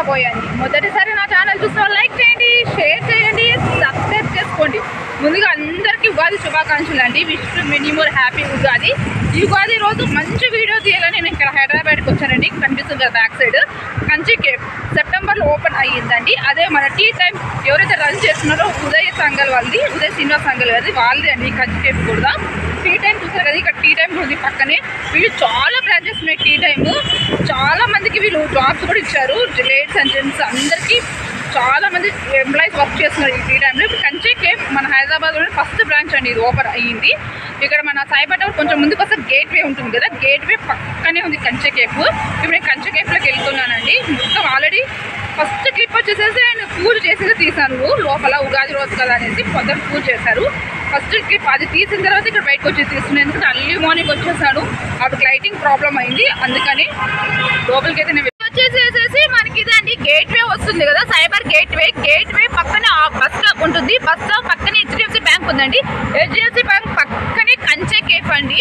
చూపించబోయాను. మొదటిసారి నా ఛానల్ చూసిన లైక్ చేయండి, షేర్ చేయండి, సబ్స్క్రైబ్ చేసుకోండి. ముందుగా అందరికీ ఉగాది శుభాకాంక్షలు అండి. Wish many more happy Ugadi. ఈ ఉగాది రోజు మంచి వీడియో తీయాలని నేను ఇక్కడ హైదరాబాద్కి వచ్చానండి. కనిపిస్తుంది కదా బ్యాక్ సైడ్. కంచి కేఫ్ సెప్టెంబర్లో ఓపెన్ అయ్యిందండి. అదే మన టీ టైం ఎవరైతే రన్ చేస్తున్నారో ఉదయ్ సంఘల్ వాళ్ళది, ఉదయ్ శ్రీనివాస్ సంఘల్ వాళ్ళది, వాళ్ళదే అండి కంచి కేఫ్ కూడా. టీ టైం చూసారు కదా, ఇక్కడ టీ టైం ఉంది పక్కనే. వీళ్ళు చాలా బ్రాంచెస్ ఉన్నాయి టీ టైము. చాలా మందికి వీళ్ళు జాబ్స్ కూడా ఇచ్చారు. లేడీస్ అండ్ జెంట్స్ అందరికీ చాలా మంది ఎంప్లాయీస్ వర్క్ చేస్తున్నారు ఈ టీ టైంలో. ఇప్పుడు కంచి కేఫ్ మన హైదరాబాద్లోనే ఫస్ట్ బ్రాంచ్ అండి, ఇది ఓపెన్ అయ్యింది. ఇక్కడ మన సాయిబాబా టవర్ కొంచెం ముందుకు వస్తే గేట్ వే ఉంటుంది కదా, గేట్ వే పక్కనే ఉంది కంచి కేఫ్. ఇప్పుడు నేను కంచి కేఫ్లోకి వెళ్తున్నానండి. మొత్తం ఆల్రెడీ ఫస్ట్ క్లిప్ వచ్చేసేసి ఆయన పూజ చేసేది తీశాను లోపల, ఉగాది రోజు కదా అనేసి పొద్దున పూజ చేశారు. ఫస్ట్ క్లిప్ అది తీసిన తర్వాత ఇక్కడ బయటకు వచ్చి తీస్తున్నాను. ఎందుకంటే అర్లీ మార్నింగ్ వచ్చేసాను, అప్పుడు లైటింగ్ ప్రాబ్లం అయింది, అందుకని లోపలికి అయితే నేను వచ్చేసేసి మనకి ఇదండి గేట్ వే వస్తుంది కదా, సైబర్ గేట్ వే పక్కనే బస్ స్టాప్ ఉంటుంది. బస్ స్టాప్ పక్కనే హెచ్డిఎఫ్సి బ్యాంక్ ఉందండి. హెచ్డిఎఫ్సి బ్యాంక్ పక్కనే కంచె కేఫ్ అండి.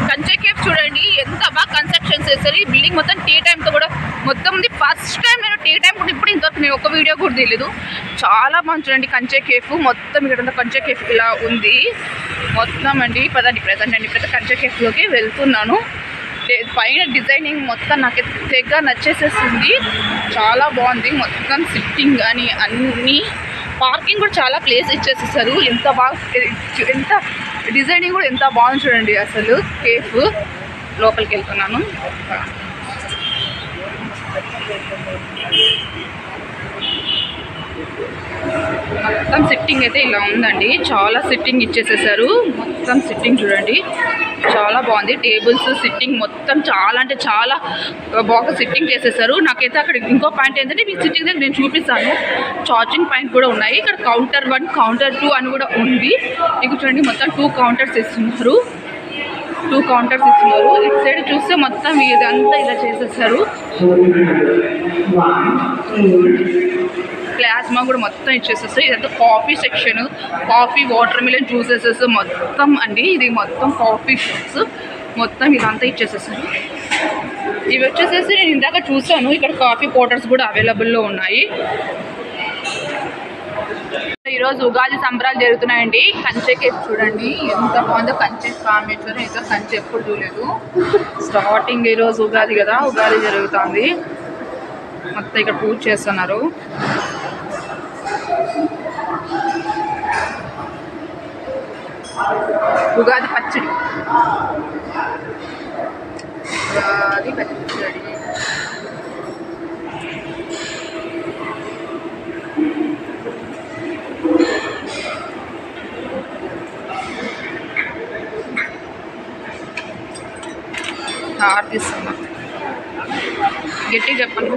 కంచె కేఫ్ చూడండి ఎంత బాగా కన్స్ట్రక్షన్స్ చేస్తారు. ఈ బిల్డింగ్ మొత్తం టీ టైంతో కూడా మొత్తం ఉంది. ఫస్ట్ టైం నేను టీ టైం కూడా ఇప్పుడు ఇంతవరకు నేను ఒక వీడియో కూడా తెలియదు. చాలా బాగుంది చూడండి కంచె కేఫ్. మొత్తం ఇక్కడ కంచె కేఫ్ ఇలా ఉంది మొత్తం అండి. ప్రజెంట్ అండి కంచె కేఫ్లోకి వెళ్తున్నాను. పైన డిజైనింగ్ మొత్తం నాకు తెగ నచ్చేసేసింది. చాలా బాగుంది మొత్తం సిట్టింగ్ కానీ అన్నీ. పార్కింగ్ కూడా చాలా ప్లేస్ ఇచ్చేసేసారు. ఎంత బాగా, ఎంత డిజైనింగ్ కూడా ఎంత బాగుంది చూడండి అసలు కేఫ్. లోపలికి వెళ్తున్నాను. మొత్తం సిట్టింగ్ అయితే ఇలా ఉందండి. చాలా సిట్టింగ్ ఇచ్చేసేసారు. మొత్తం సిట్టింగ్ చూడండి చాలా బాగుంది. టేబుల్స్ సిట్టింగ్ మొత్తం చాలా అంటే చాలా బాగా సిట్టింగ్ చేసేసారు. నాకైతే అక్కడ ఇంకో పాయింట్ ఏంటంటే మీకు సిట్టింగ్ దగ్గర నేను చూపిస్తాను. ఛార్జింగ్ పాయింట్ కూడా ఉన్నాయి. ఇక్కడ కౌంటర్ 1 కౌంటర్ 2 అని కూడా ఉంది. మీకు చూడండి మొత్తం 2 కౌంటర్స్ ఇస్తున్నారు. 2 కౌంటర్స్ ఇస్తున్నారు. ఇటు సైడ్ చూస్తే మొత్తం ఇదంతా ఇలా చేసేసారు. ప్లాస్మా కూడా మొత్తం ఇచ్చేసేస్తారు. ఇదంతా coffee section, coffee, water melon juices మొత్తం అండి. ఇది మొత్తం కాఫీ షాప్స్ మొత్తం ఇదంతా ఇచ్చేసేస్తారు. ఇవి వచ్చేసేసి నేను ఇందాక చూసాను, ఇక్కడ కాఫీ పౌడర్స్ కూడా అవైలబుల్లో ఉన్నాయి. ఈరోజు ఉగాది సంబరాలు జరుగుతున్నాయండి. కంచె కేఫ్ చూడండి ఎంత బాగుందో. కంచె కాంబినేషన్ ఇంకా కంచె ఎప్పుడు చూడలేదు. స్టార్టింగ్ ఈరోజు ఉగాది కదా, ఉగాది జరుగుతుంది. మొత్తం ఇక్కడ పూజ చేస్తున్నారు. ఉగాది పచ్చడి, ఉగాది పచ్చడి. ఆర్తిస్తున్నా గట్టి చెప్పండి.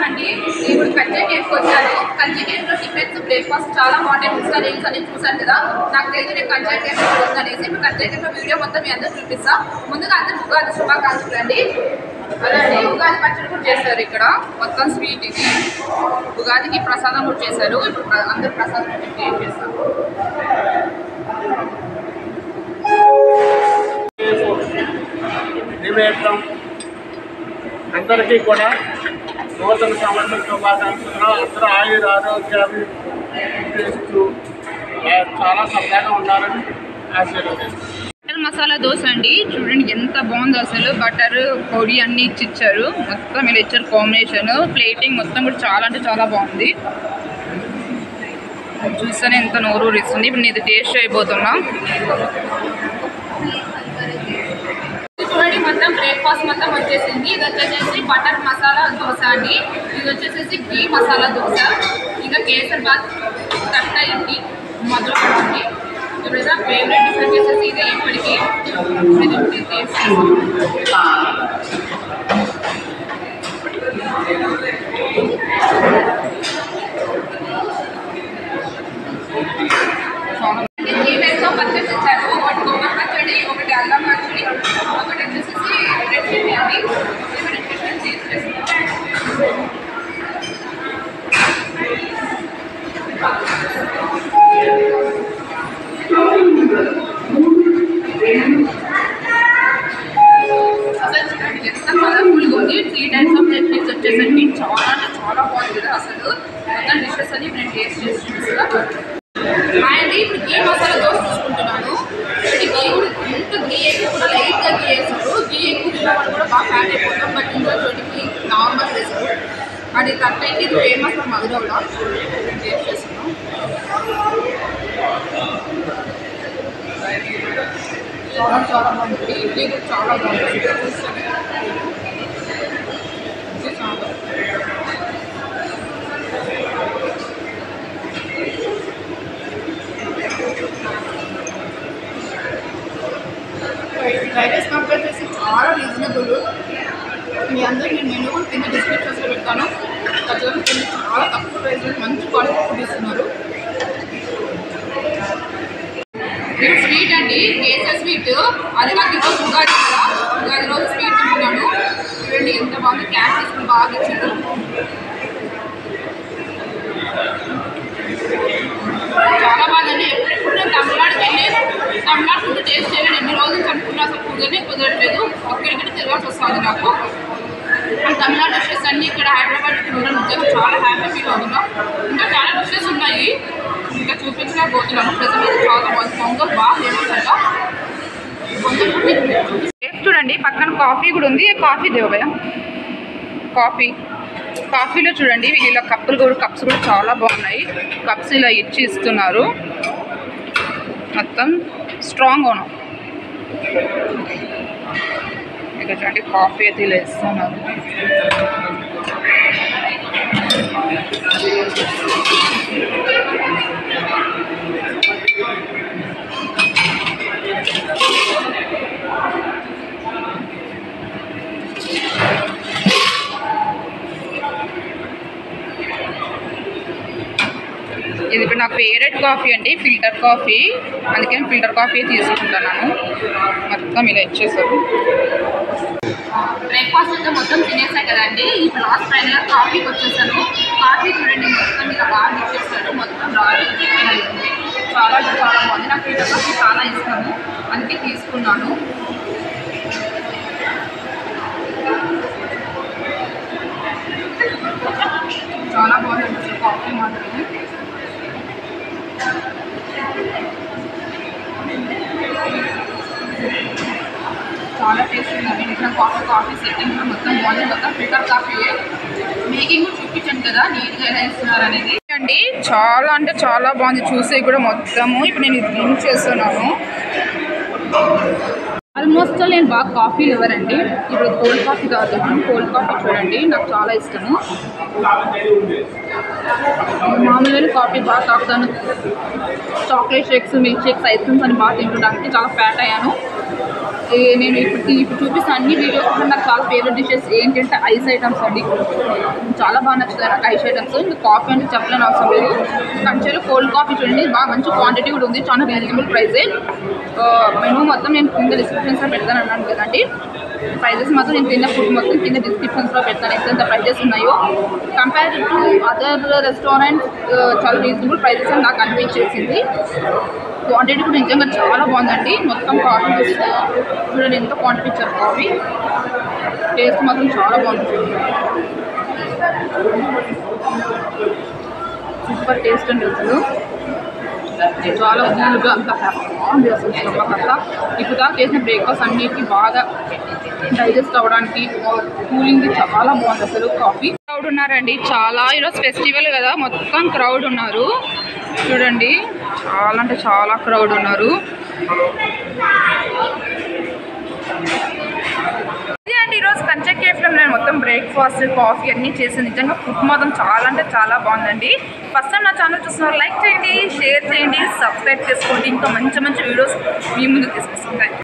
అండి ఇప్పుడు కంచె కేఫ్కి వచ్చాను. కంచె కేఫ్లో టిఫిన్స్, బ్రేక్ఫాస్ట్ చాలా బాగుంటాయి. ఇన్స్టా రీల్స్ అని చూసాను కదా, నాకు తెలిసి నేను కంచె కేఫ్ ఉందనేసి ఇప్పుడు కంచె కేఫ్లో వీడియో మొత్తం మీ అందరూ చూపిస్తా. ముందుగా అందరూ ఉగాది శుభాకాంక్షలు అండి. అలాగే ఉగాది పచ్చడి కూడా చేశారు ఇక్కడ, మొత్తం స్వీట్. ఇది ఉగాదికి ప్రసాదం కూడా చేశారు. ఇప్పుడు అందరూ ప్రసాదం టేస్ట్ చేస్తారు. అందరికీ కూడా నూతన సంవత్సర శుభాకాంక్షలు. అందరూ ఆయుర ఆరోగ్యాన్ని చేస్తూ చాలా సరదాగా ఉండాలని ఆశీర్వదిస్తాను. బటర్ మసాలా దోశ అండి చూడండి ఎంత బాగుందో అసలు. బటర్ పొడి అన్నీ ఇచ్చారు. మొత్తం ఇలా ఇచ్చారు కాంబినేషన్. ప్లేటింగ్ మొత్తం కూడా చాలా అంటే చాలా బాగుంది. చూస్తేనే ఎంత నోరూరిస్తుంది. ఇప్పుడు నేను ఇది టేస్ట్ అయిపోతున్నా. చూడండి మొత్తం బ్రేక్ఫాస్ట్ మొత్తం వచ్చేసింది. ఇది వచ్చేసి బటర్ మసాలా దోశ అండి. ఇది వచ్చేసేసి ఘీ మసాలా దోశ, ఇంకా కేసర్ బాత్, తట్ట ఇడ్లీ, మొదలుపెట్టండి. ఇప్పుడైతే ఫేవరెట్ డిష్ వచ్చేసేసి ఇదే ఇప్పటికీ. త్రీ టైప్స్ ఆఫ్ పచ్చడి ఇచ్చారు. ఒకటి గోంగూర పచ్చడి, ఒకటి అల్లం పచ్చడి, ఒకటి వచ్చేసేసి రెడ్ చిల్లీ అండి. టేస్ట్ చేస్తాం. అసలు చూడండి ఎంత కలర్ఫుల్గా ఉంది. 3 టైప్స్ ఆఫ్ చట్నీస్ వచ్చేసరికి చాలా అంటే చాలా బాగుంది కదా. అసలు మొత్తం డిషెస్ అని నేను టేస్ట్ చేసి చూపిస్తాను. అండ్ ఇప్పుడు ఘీ మసాలా దోశ తీసుకుంటున్నాను. ఘీ కూడా ఎంత ఘీ ఎక్కువ కూడా లైట్గా ఘీ వేస్తారు. ఘీ ఎక్కువ తినడం కూడా బాగా ఫ్యాట్ అయిపోతాం. బట్ ఇందులో ఘీ నార్మల్ వేస్తారు. అది తట్టయితే ఇది ఫేమస్ మధురలో టేస్ట్ చేస్తున్నాం. చాలా చాలా బాగుంటుంది. ఇడ్లీ కూడా చాలా బాగుంటుంది. ప్రైస్ కంపేర్ చేసి చాలా రీజనబుల్. మీ అందరూ నేను మెనూ కూడా కింద డిస్క్రిప్షన్స్లో పెడతాను. ఖచ్చితంగా కింద చాలా తక్కువ ప్రైస్లో మంచి క్వాలిటీ ఫుడ్ ఇస్తున్నారు. ఇది స్వీట్ అండి, కేసర్ స్వీట్. అది నాకు ఈరోజు ఉగాది కదా, ఉగాది రోజు స్వీట్ తింటున్నాను. చూడండి ఎంత బాగుంది. క్యాషెస్ బాగా ఇచ్చారు. చాలా బాగుందండి. ఎప్పుడెప్పుడు నేను తమిళనాడుకి వెళ్ళి తమిళనాడు ఫుడ్ టేస్ట్ చేయాలని ఎన్ని రోజులు అనుకున్నా అసలు కుదరనే కుదరట్లేదు. ఒక్కడికి తిరగాల్సి వస్తుంది నాకు. తమిళనాడు డిషెస్ అన్నీ ఇక్కడ హైదరాబాద్ తినడం నిజంగా చాలా హ్యాపీ ఫీల్ అవుతున్నాం. ఇంకా చాలా డిషెస్ ఉన్నాయి, ఇంకా చూపించలేకపోతున్నాను. ప్రజెంట్ చాలా బాగుంది. పొంగల్ బాగా ఫేమస్ అంట. పొంగల్ టేస్ట్ చూడండి. పక్కన కాఫీ కూడా ఉంది. కాఫీ దేవయ్య కాఫీలో చూడండి ఇలా కప్స్ కూడా చాలా బాగున్నాయి. కప్స్ ఇలా ఇస్తున్నారు. మొత్తం స్ట్రాంగ్ ఉన్నాం. ఇక్కడ చూడండి కాఫీ అయితే ఇలా ఇస్తున్నారు. ఇది ఇప్పుడు నా ఫేవరెట్ కాఫీ అండి, ఫిల్టర్ కాఫీ. అందుకని ఫిల్టర్ కాఫీ తీసుకుంటున్నాను. మొత్తం ఇలా ఇచ్చేసారు. బ్రేక్ఫాస్ట్ అయితే మొత్తం తినేసాయి కదండి. ఇప్పుడు లాస్ట్ ఫైనల్గా కాఫీకి వచ్చేసాను. కాఫీ చూడండి మొత్తం ఇలా బాగా ఇచ్చేస్తారు. మొత్తం రాయల్ ఉంది. చాలా చాలా బాగుంది. నాకు ఫిల్టర్ కాఫీ చాలా ఇష్టము, అందుకే తీసుకున్నాను. చాలా బాగుంది కాఫీ మాత్రమే. చాలా టేస్ట్ ఉందండి. ఇట్లా కాఫీ సెట్టింగ్ కూడా మొత్తం బాగుంది. మొత్తం ఫిల్టర్ కాఫీయే. మేకింగ్ కూడా చూపించాను కదా నీట్గా ఎలా ఇస్తున్నారు అనేది అండి. చాలా అంటే చాలా బాగుంది. చూసే కూడా మొత్తము. ఇప్పుడు నేను ఇది డ్రింక్ చేస్తున్నాను. ఆల్మోస్ట్ నేను బాగా కాఫీ ఇవ్వరండి. ఇప్పుడు కోల్డ్ కాఫీ తాగుతాను. కోల్డ్ కాఫీ చూడండి నాకు చాలా ఇష్టము. మామూలుగా కాఫీ బాగా తాగుతాను. Chocolate shakes, milk shakes, ice creams అని బాగా తింటుంటానికి చాలా ఫ్యాట్ అయ్యాను. నేను ఇప్పుడు చూపిస్తాను అన్ని వీడియోస్. నాకు చాలా ఫేవరెట్ డిషెస్ ఏంటంటే ఐస్ ఐటమ్స్ అండి. చాలా బాగా నచ్చుతాయి నాకు ఐస్ ఐటమ్స్. ఇంకా కాఫీ అంటే చెప్పలేని అవసరం లేదు. కంచెలో కోల్డ్ కాఫీ చూడండి బాగా మంచి క్వాంటిటీ కూడా ఉంది. చాలా రీజనబుల్ ప్రైసే. మెనూ మొత్తం నేను కింద డిస్క్రిప్షన్స్లో పెడతాను అన్నాను కదండి. ప్రైజెస్ మాత్రం నేను తిన్న ఫుడ్ మొత్తం కింద డిస్క్రిప్షన్స్లో పెడతాను. ఎంత ప్రైజెస్ ఉన్నాయో కంపేర్ టు అదర్ రెస్టారెంట్స్ చాలా రీజనబుల్ ప్రైజెస్ అని నాకు అనిపించేసింది. క్వాంటిటీ కూడా నిజంగా చాలా బాగుందండి. మొత్తం కాఫీ చూడండి ఎంత క్వాంటిటీ ఇచ్చారు. కాఫీ టేస్ట్ మాత్రం చాలా బాగుంటుంది. సూపర్ టేస్ట్ అండి. అసలు చాలా కూల్గా అంత బాగుంది. అసలు స్టమక్ అంతా ఇప్పుడు దాకా చేసిన బ్రేక్ఫాస్ట్ అన్నిటికీ బాగా డైజెస్ట్ అవ్వడానికి కూలింగ్ చాలా బాగుంది. అసలు కాఫీ క్రౌడ్ ఉన్నారండి చాలా. ఈరోజు ఫెస్టివల్ కదా మొత్తం క్రౌడ్ ఉన్నారు. చూడండి చాలా అంటే చాలా క్రౌడ్ ఉన్నారు. ఇది అండి ఈరోజు కంచె కేఫ్లో నేను మొత్తం బ్రేక్ఫాస్ట్ కాఫీ అన్నీ చేసి నిజంగా ఫుడ్ మాత్రం చాలా అంటే చాలా బాగుందండి. ఫస్ట్ టైం నా ఛానల్ చూస్తున్నారు లైక్ చేయండి, షేర్ చేయండి, సబ్స్క్రైబ్ చేసుకోండి. ఇంకా మంచి మంచి వీడియోస్ మీ ముందుకు తీసుకొస్తాను.